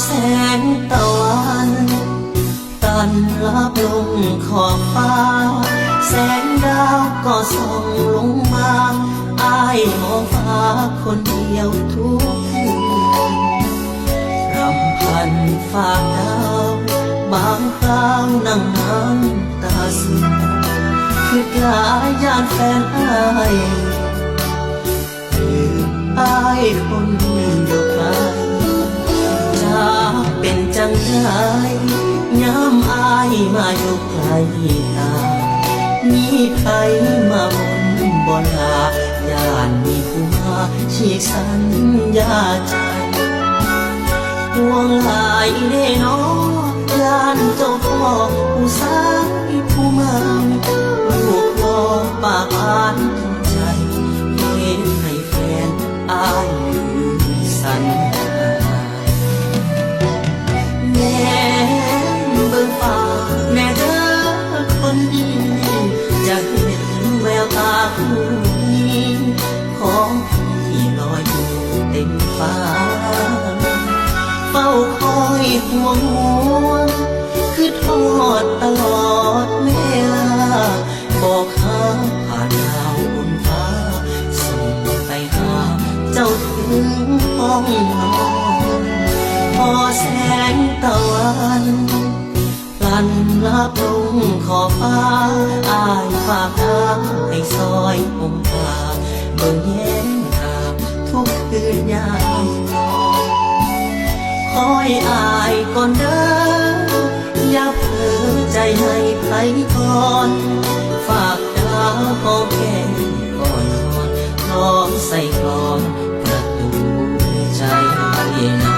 แสงตะวันตันลับลงขอบฟ้าแสงดาวก็ส่องลงมาอ้ายมองฟ้าคนเดียวทุกคืนรำพันฝากดาวบางคราวนั่งน้ำตาซึมคือหลายยานแฟนอ้ายคืออ้ายคนอยู่ไกลจะเป็นจังไดย้ำอ้ายมาอยู่ไกลตามีใครมาบนบ่ลาย่านมีผู้มาฉีกสัญญาใจห่วงหลายเด้น้อย่านเจ้าพ่อผู้สายผู้มาลูกพ่อปากอ่านถึงใจเห็นให้แฟนอ้ายลืมสัญญาแน่เบิ่งฟ้าแน่เด้อคนดีจะเห็นแววตาคู่นี้ของพี่ลอยอยู่เต็มฟ้าเฝ้าคอยห่วงคือทอดตลอดเวลาบอกหาผ่านดาวบนฟ้าส่งไปหาเจ้าถึงห้องนอนพอแสงตะวันพลันลับลงขอบฟ้าอ้ายฝากทางให้ซอยผมพาเบิ่งแย้มหาทุกคืนยามนอนคอยอายก่อนเด้ออย่าเผลอใจให้ใครก่อนฝากดาวหอมแก้มก่อนนอนร้องใส่กลอนประตูใจนา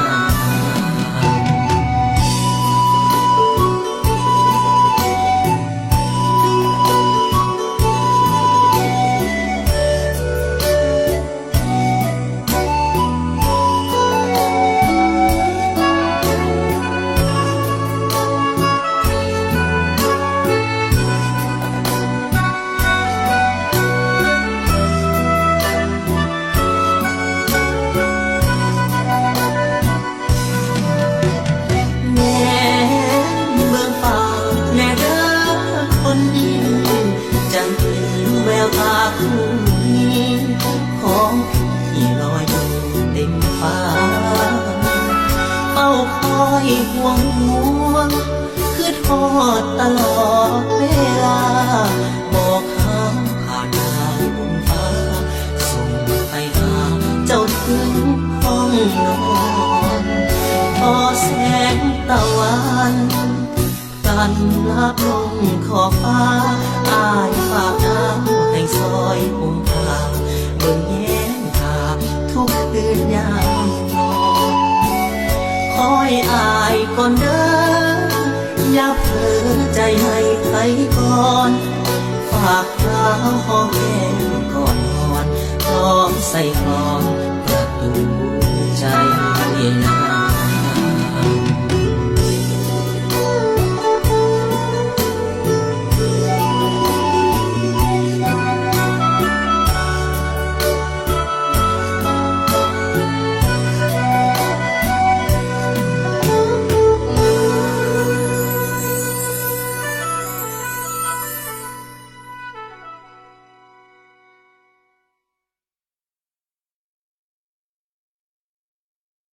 ห่วงห่วงคือทอดตลอดเวลาบอกหาผ่านดาวบนฟ้าส่งไปหาเจ้าถึงห้องนอนพอแสงตะวันกันลับลงขอบฟ้าอ้ายฝากดาวให้ซอยผมพาเบิ่งแย้มหาทุกคืนยามนอนคอยอายก่อนเด้ออย่าเผลอใจให้ใครก่อนฝากดาวหอมแก้มก่อนนอนร้องใส่กลอนประตูใจนา